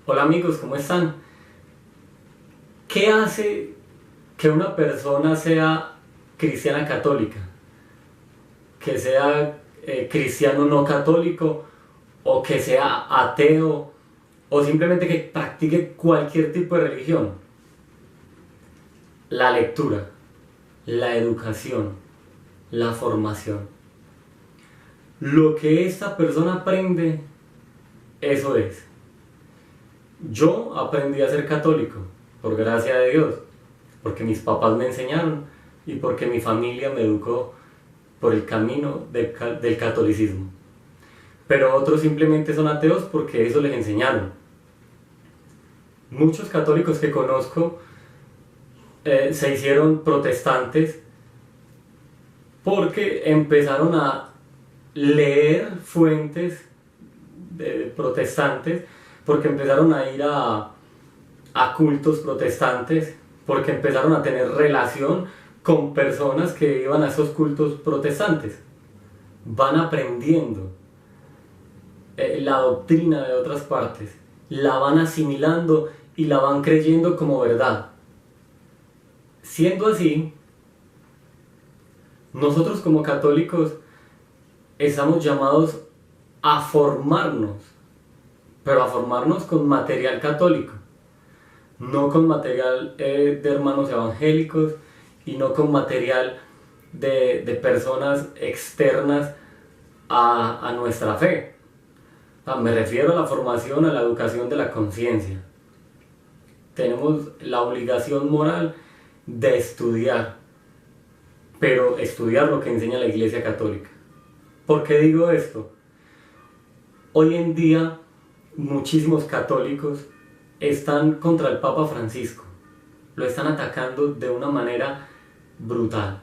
Hola amigos, ¿cómo están? ¿Qué hace que una persona sea cristiana católica? Que sea cristiano no católico, o que sea ateo, o simplemente que practique cualquier tipo de religión. La lectura, la educación, la formación. Lo que esta persona aprende, eso es. Yo aprendí a ser católico, por gracia de Dios, porque mis papás me enseñaron y porque mi familia me educó por el camino del catolicismo. Pero otros simplemente son ateos porque eso les enseñaron. Muchos católicos que conozco se hicieron protestantes porque empezaron a leer fuentes protestantes, porque empezaron a ir a cultos protestantes, porque empezaron a tener relación con personas que iban a esos cultos protestantes. Van aprendiendo la doctrina de otras partes, la van asimilando y la van creyendo como verdad. Siendo así, nosotros como católicos estamos llamados a formarnos, pero a formarnos con material católico, no con material de hermanos evangélicos y no con material de personas externas a nuestra fe. Me refiero a la formación, a la educación de la conciencia. Tenemos la obligación moral de estudiar, pero estudiar lo que enseña la Iglesia Católica. ¿Por qué digo esto? Hoy en día muchísimos católicos están contra el Papa Francisco. Lo están atacando de una manera brutal.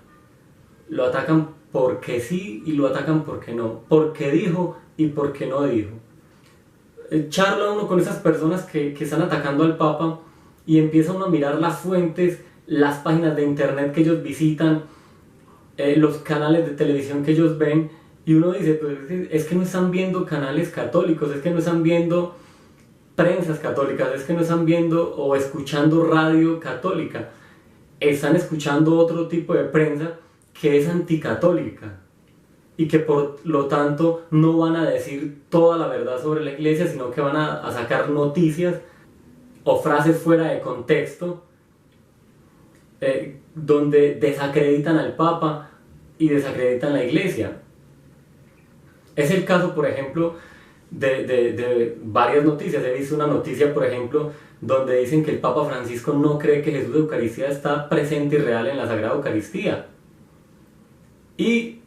Lo atacan porque sí y lo atacan porque no. Porque dijo y porque no dijo. Charla uno con esas personas que están atacando al Papa y empieza uno a mirar las fuentes, las páginas de internet que ellos visitan, los canales de televisión que ellos ven, y uno dice, pues es que no están viendo canales católicos, es que no están viendo prensas católicas, es que no están viendo o escuchando radio católica, están escuchando otro tipo de prensa que es anticatólica y que por lo tanto no van a decir toda la verdad sobre la iglesia, sino que van a sacar noticias o frases fuera de contexto, donde desacreditan al Papa y desacreditan la iglesia. Es el caso, por ejemplo, de varias noticias. He visto una noticia, por ejemplo, donde dicen que el Papa Francisco no cree que Jesús de Eucaristía está presente y real en la Sagrada Eucaristía. Y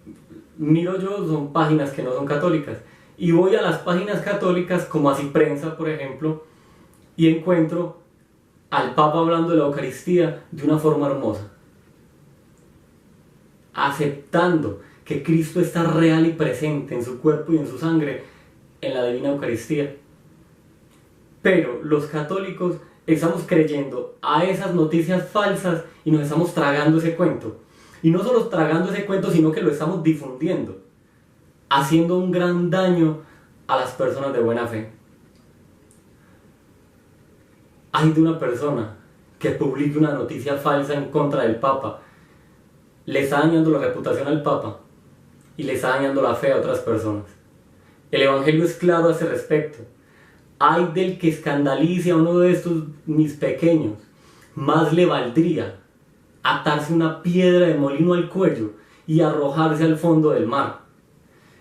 miro yo, son páginas que no son católicas. Y voy a las páginas católicas, como Así Prensa, por ejemplo, y encuentro al Papa hablando de la Eucaristía de una forma hermosa, aceptando que Cristo está real y presente en su cuerpo y en su sangre en la Divina Eucaristía. Pero los católicos estamos creyendo a esas noticias falsas y nos estamos tragando ese cuento. Y no solo tragando ese cuento, sino que lo estamos difundiendo, haciendo un gran daño a las personas de buena fe. Hay de una persona que publique una noticia falsa en contra del Papa, le está dañando la reputación al Papa y le está dañando la fe a otras personas. El Evangelio es claro a ese respecto. Ay del que escandalice a uno de estos mis pequeños, más le valdría atarse una piedra de molino al cuello y arrojarse al fondo del mar.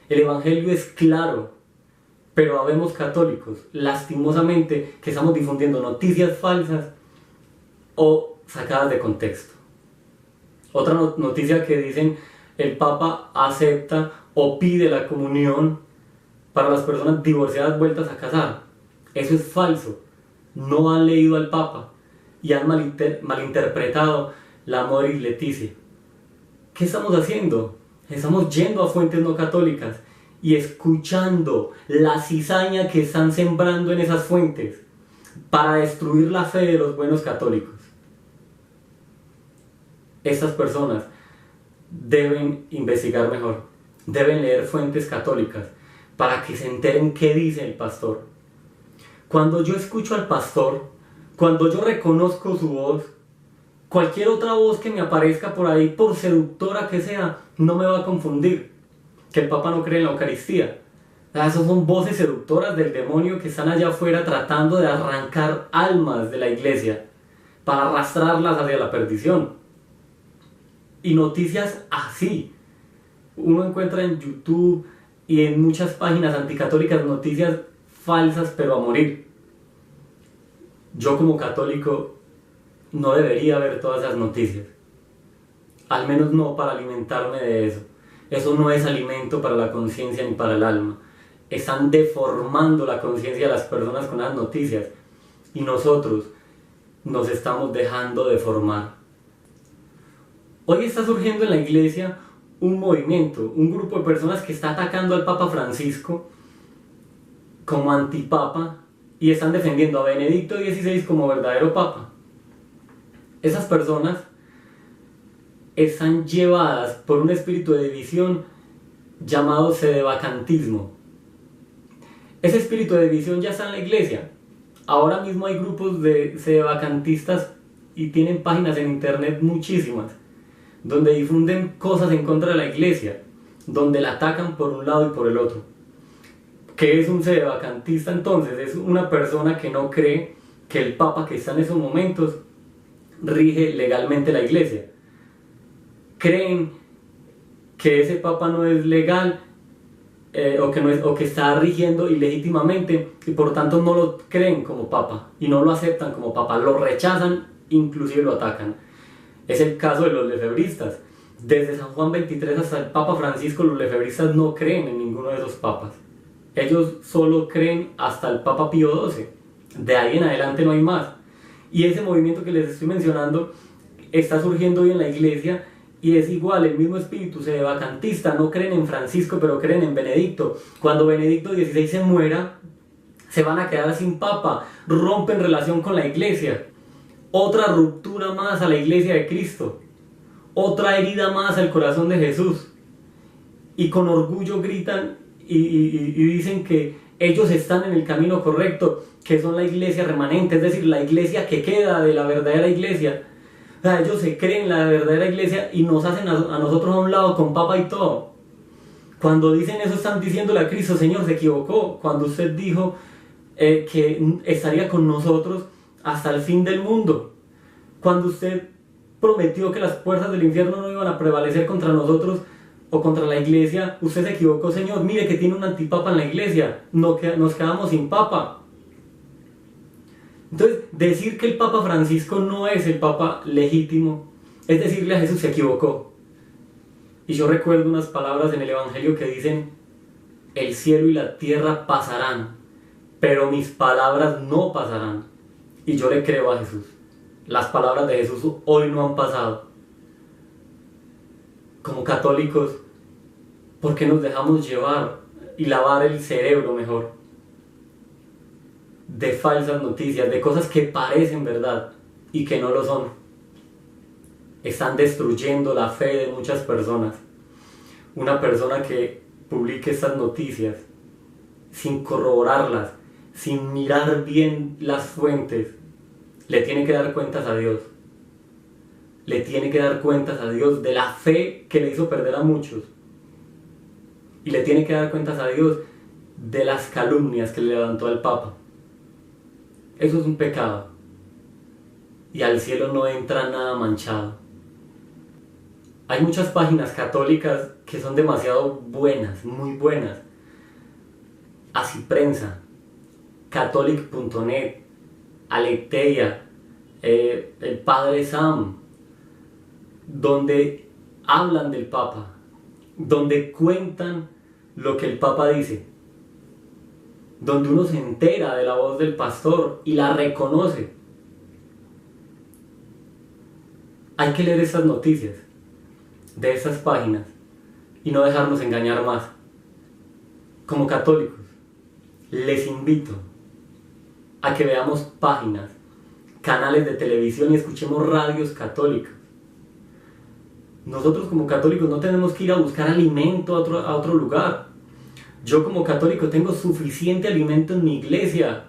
El Evangelio es claro, pero habemos católicos, lastimosamente, que estamos difundiendo noticias falsas o sacadas de contexto. Otra noticia que dicen: el Papa acepta o pide la comunión para las personas divorciadas vueltas a casar. Eso es falso. No han leído al Papa y han malinterpretado la Amoris Laetitia. ¿Qué estamos haciendo? Estamos yendo a fuentes no católicas y escuchando la cizaña que están sembrando en esas fuentes para destruir la fe de los buenos católicos. Estas personas deben investigar mejor, deben leer fuentes católicas para que se enteren qué dice el pastor. Cuando yo escucho al pastor, cuando yo reconozco su voz, cualquier otra voz que me aparezca por ahí, por seductora que sea, no me va a confundir que el Papa no cree en la Eucaristía. Esas son voces seductoras del demonio que están allá afuera tratando de arrancar almas de la iglesia para arrastrarlas hacia la perdición. Y noticias así. Uno encuentra en YouTube y en muchas páginas anticatólicas noticias falsas pero a morir. Yo como católico no debería ver todas esas noticias. Al menos no para alimentarme de eso. Eso no es alimento para la conciencia ni para el alma. Están deformando la conciencia de las personas con las noticias. Y nosotros nos estamos dejando deformar. Hoy está surgiendo en la iglesia un movimiento, un grupo de personas que está atacando al Papa Francisco como antipapa y están defendiendo a Benedicto XVI como verdadero papa. Esas personas están llevadas por un espíritu de división llamado sedevacantismo. Ese espíritu de división ya está en la iglesia. Ahora mismo hay grupos de sedevacantistas y tienen páginas en internet muchísimas, donde difunden cosas en contra de la iglesia, donde la atacan por un lado y por el otro. ¿Qué es un sedevacantista entonces? Es una persona que no cree que el Papa que está en esos momentos rige legalmente la iglesia. Creen que ese Papa no es legal o que está rigiendo ilegítimamente y por tanto no lo creen como Papa y no lo aceptan como Papa, lo rechazan, inclusive lo atacan. Es el caso de los lefebristas. Desde San Juan XXIII hasta el Papa Francisco, los lefebristas no creen en ninguno de esos papas. Ellos solo creen hasta el Papa Pío XII. De ahí en adelante no hay más. Y ese movimiento que les estoy mencionando está surgiendo hoy en la iglesia y es igual, el mismo espíritu sedevacantista. No creen en Francisco, pero creen en Benedicto. Cuando Benedicto XVI se muera, se van a quedar sin papa. Rompen relación con la iglesia. Otra ruptura más a la iglesia de Cristo. Otra herida más al corazón de Jesús. Y con orgullo gritan y dicen que ellos están en el camino correcto, que son la iglesia remanente, es decir, la iglesia que queda de la verdadera iglesia. O sea, ellos se creen la verdadera iglesia y nos hacen a nosotros a un lado con papa y todo. Cuando dicen eso están diciéndole a Cristo: Señor, se equivocó. Cuando usted dijo que estaría con nosotros hasta el fin del mundo. Cuando usted prometió que las puertas del infierno no iban a prevalecer contra nosotros o contra la iglesia, usted se equivocó, Señor. Mire que tiene un antipapa en la iglesia. Nos quedamos sin papa. Entonces, decir que el Papa Francisco no es el Papa legítimo es decirle a Jesús: se equivocó. Y yo recuerdo unas palabras en el Evangelio que dicen: el cielo y la tierra pasarán, pero mis palabras no pasarán. Y yo le creo a Jesús. Las palabras de Jesús hoy no han pasado. Como católicos, ¿por qué nos dejamos llevar y lavar el cerebro mejor de falsas noticias, de cosas que parecen verdad y que no lo son? Están destruyendo la fe de muchas personas. Una persona que publique estas noticias sin corroborarlas, sin mirar bien las fuentes, le tiene que dar cuentas a Dios. Le tiene que dar cuentas a Dios de la fe que le hizo perder a muchos. Y le tiene que dar cuentas a Dios de las calumnias que le levantó al Papa. Eso es un pecado. Y al cielo no entra nada manchado. Hay muchas páginas católicas que son demasiado buenas, muy buenas. Así Prensa, catholic.net, Aleteia, el Padre Sam, donde hablan del Papa, donde cuentan lo que el Papa dice, donde uno se entera de la voz del pastor y la reconoce. Hay que leer esas noticias de esas páginas y no dejarnos engañar más. Como católicos, les invito a que veamos páginas, canales de televisión y escuchemos radios católicas. Nosotros como católicos no tenemos que ir a buscar alimento a otro lugar. Yo como católico tengo suficiente alimento en mi iglesia.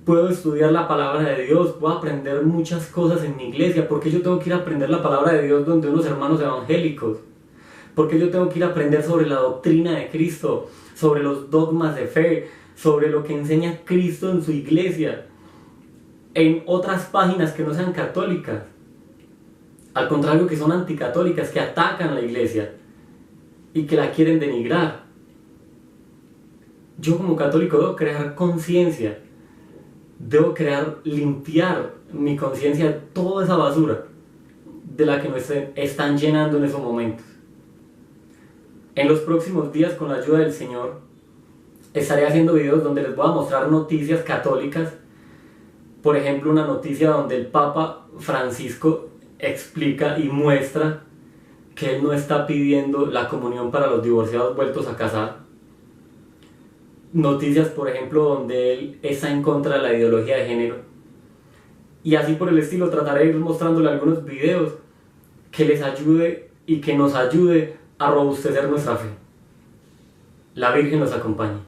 puedo estudiar la palabra de Dios, puedo aprender muchas cosas en mi iglesia. ¿Por qué yo tengo que ir a aprender la palabra de Dios donde unos hermanos evangélicos? ¿Por qué yo tengo que ir a aprender sobre la doctrina de Cristo, sobre los dogmas de fe, sobre lo que enseña Cristo en su iglesia, en otras páginas que no sean católicas? Al contrario, que son anticatólicas, que atacan la iglesia y que la quieren denigrar. Yo como católico debo crear conciencia, debo limpiar mi conciencia de toda esa basura de la que nos están llenando en esos momentos. En los próximos días, con la ayuda del Señor, estaré haciendo videos donde les voy a mostrar noticias católicas. Por ejemplo, una noticia donde el Papa Francisco explica y muestra que él no está pidiendo la comunión para los divorciados vueltos a casar. Noticias, por ejemplo, donde él está en contra de la ideología de género. Y así por el estilo, trataré de ir mostrándole algunos videos que les ayude y que nos ayude a robustecer nuestra fe. La Virgen nos acompañe.